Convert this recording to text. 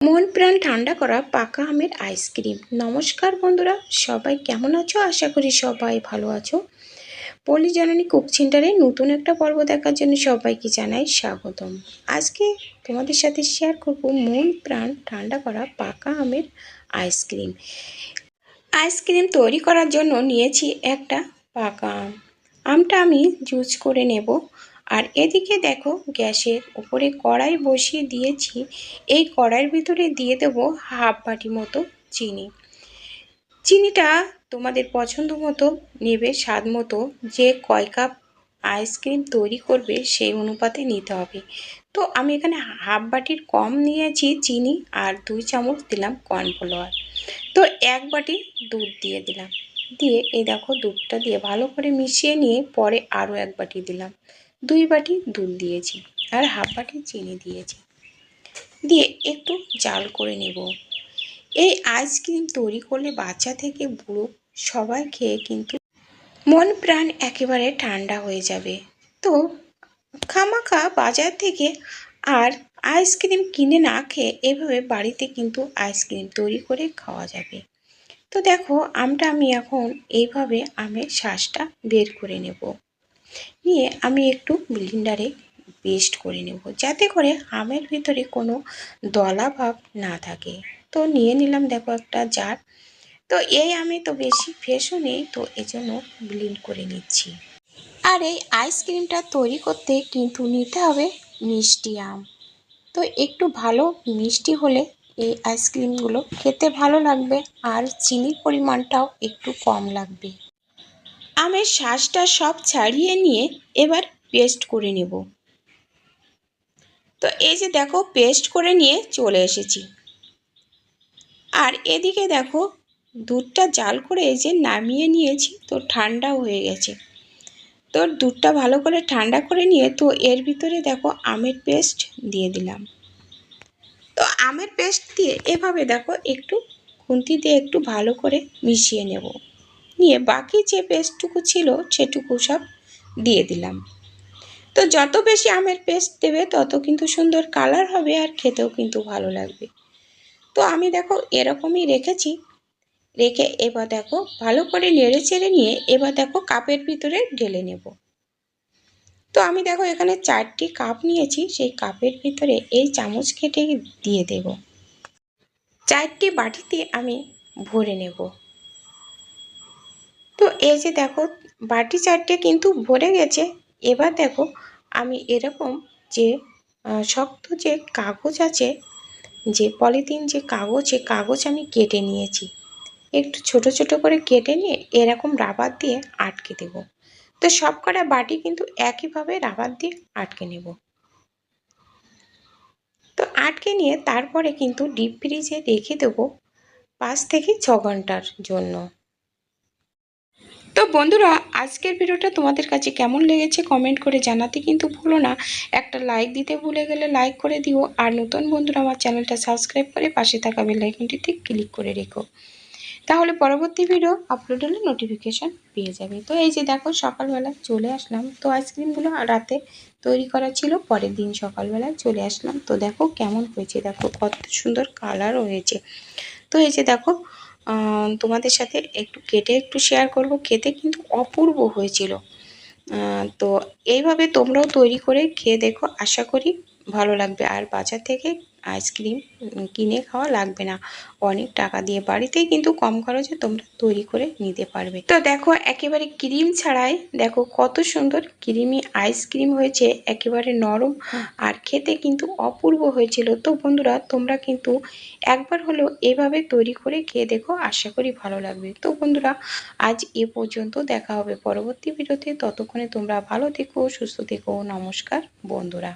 মন প্রাণ ঠান্ডা করা পাকা আমের আইসক্রিম। নমস্কার বন্ধুরা, সবাই কেমন আছো? আশা করি সবাই ভালো আছো। পল্লী জননী কুক সেন্টারে নতুন একটা পর্ব দেখার জন্য সবাইকে জানাই স্বাগতম। আজকে তোমাদের সাথে শেয়ার করব মন প্রাণ ঠান্ডা করা পাকা আমের আইসক্রিম। আইসক্রিম তৈরি করার জন্য নিয়েছি একটা পাকা আম। আমটা আমি জুস করে নেব। আর এদিকে দেখো, গ্যাসের উপরে কড়াই বসিয়ে দিয়েছি। এই কড়াইয়ের ভিতরে দিয়ে দেব হাফ বাটি মতো চিনি। চিনিটা তোমাদের পছন্দ মতো নেবে, স্বাদ মতো। যে কয় কাপ আইসক্রিম তৈরি করবে সেই অনুপাতে নিতে হবে। তো আমি এখানে হাফ বাটির কম নিয়েছি চিনি, আর 2 চামচ দিলাম কর্নফ্লাওয়ার। তো 1 বাটি দুধ দিয়ে দিলাম। দিয়ে এই দেখো, দুধটা দিয়ে ভালো করে মিশিয়ে নিয়ে পরে আরও 1 বাটি দিলাম। 2 বাটি দুধ দিয়েছি আর হাফ বাটি চিনি দিয়েছি। দিয়ে একটু জাল করে নেব। এই আইসক্রিম তৈরি করলে বাচ্চা থেকে বুড়ো সবাই খেয়ে কিন্তু মন প্রাণ একেবারে ঠান্ডা হয়ে যাবে। তো খামাখা বাজার থেকে আর আইসক্রিম কিনে না খেয়ে এভাবে বাড়িতে কিন্তু আইসক্রিম তৈরি করে খাওয়া যাবে। তো দেখো, আমটা আমি এখন এইভাবে আমের শাঁসটা বের করে নেব। নিয়ে আমি একটু ব্লেন্ডারে পেস্ট করে নেব, যাতে করে আমের ভিতরে কোনো দলা ভাব না থাকে। তো নিয়ে নিলাম দেখো একটা জার। তো এই আমি তো বেশি ফ্রেশও নেই, তো এজন্য ব্লেন্ড করে নিচ্ছি। আর এই আইসক্রিমটা তৈরি করতে কিন্তু নিতে হবে মিষ্টি আম। তো একটু ভালো মিষ্টি হলে এই আইসক্রিমগুলো খেতে ভালো লাগবে, আর চিনির পরিমাণটাও একটু কম লাগবে। আমের শাঁসটা সব ছাড়িয়ে নিয়ে এবার পেস্ট করে নেব। তো এই যে দেখো, পেস্ট করে নিয়ে চলে এসেছি। আর এদিকে দেখো, দুধটা জাল করে এই যে নামিয়ে নিয়েছি, তো ঠান্ডা হয়ে গেছে। তো দুধটা ভালো করে ঠান্ডা করে নিয়ে তো এর ভিতরে দেখো আমের পেস্ট দিয়ে দিলাম। তো আমের পেস্ট দিয়ে এভাবে দেখো একটু খুন্তি দিয়ে একটু ভালো করে মিশিয়ে নেব। নিয়ে বাকি যে পেস্টটুকু ছিল সেটুকু সব দিয়ে দিলাম। তো যত বেশি আমের পেস্ট দেবে তত কিন্তু সুন্দর কালার হবে, আর খেতেও কিন্তু ভালো লাগবে। তো আমি দেখো এরকমই রেখেছি। রেখে এবার দেখো ভালো করে নেড়ে চেড়ে নিয়ে এবার দেখো কাপের ভিতরে ঢেলে নেব। তো আমি দেখো এখানে 4টি কাপ নিয়েছি, সেই কাপের ভিতরে এই চামচ কেটে দিয়ে দেব। 4টি বাটিতে আমি ভরে নেব। তো এই যে দেখো, বাটি 4টে কিন্তু ভরে গেছে। এবার দেখো আমি এরকম যে শক্ত যে কাগজ আছে, যে পলিথিন যে কাগজ, সে কাগজ আমি কেটে নিয়েছি। একটু ছোট ছোট করে কেটে নিয়ে এরকম রাবার দিয়ে আটকে দেব। তো সব কটা বাটি কিন্তু একইভাবে রাবার দিয়ে আটকে নেব। তো আটকে নিয়ে তারপরে কিন্তু ডিপ ফ্রিজে রেখে দেবো 5 থেকে 6 ঘন্টার জন্য। তো বন্ধুরা, আজকের ভিডিওটা তোমাদের কাছে কেমন লেগেছে কমেন্ট করে জানাতে কিন্তু ভুলো না। একটা লাইক দিতে ভুলে গেলে লাইক করে দিও, আর নতুন বন্ধুরা আমার চ্যানেলটা সাবস্ক্রাইব করে পাশে থাকা বেল আইকনটিতে ক্লিক করে রেখো। তাহলে পরবর্তী ভিডিও আপলোড হলে নোটিফিকেশান পেয়ে যাবে। তো এই যে দেখো, সকালবেলা চলে আসলাম। তো আইসক্রিমগুলো রাতে তৈরি করা ছিল, পরের দিন সকালবেলা চলে আসলাম। তো দেখো কেমন হয়েছে, দেখো কত সুন্দর কালারও হয়েছে। তো এই যে দেখো, তোমাদের সাথে একটু কেটে একটু শেয়ার করব। খেতে কিন্তু অপূর্ব হয়েছিল। তো এইভাবে তোমরাও তৈরি করে খেয়ে দেখো, আশা করি ভালো লাগবে। আর বাজার থেকে আইসক্রিম কিনে খাওয়া লাগবে না, অনেক টাকা দিয়ে বাড়িতেই কিন্তু কম খরচে তোমরা তৈরি করে নিতে পারবে। তো দেখো একেবারে ক্রিম ছাড়াই দেখো কত সুন্দর ক্রিমি আইসক্রিম হয়েছে, একেবারে নরম আর খেতে কিন্তু অপূর্ব হয়েছিল। তো বন্ধুরা, তোমরা কিন্তু একবার হলেও এভাবে তৈরি করে খেয়ে দেখো, আশা করি ভালো লাগবে। তো বন্ধুরা, আজ এ পর্যন্ত। দেখা হবে পরবর্তী ভিডিওতে। ততক্ষণে তোমরা ভালো থেকো, সুস্থ থেকো। নমস্কার বন্ধুরা।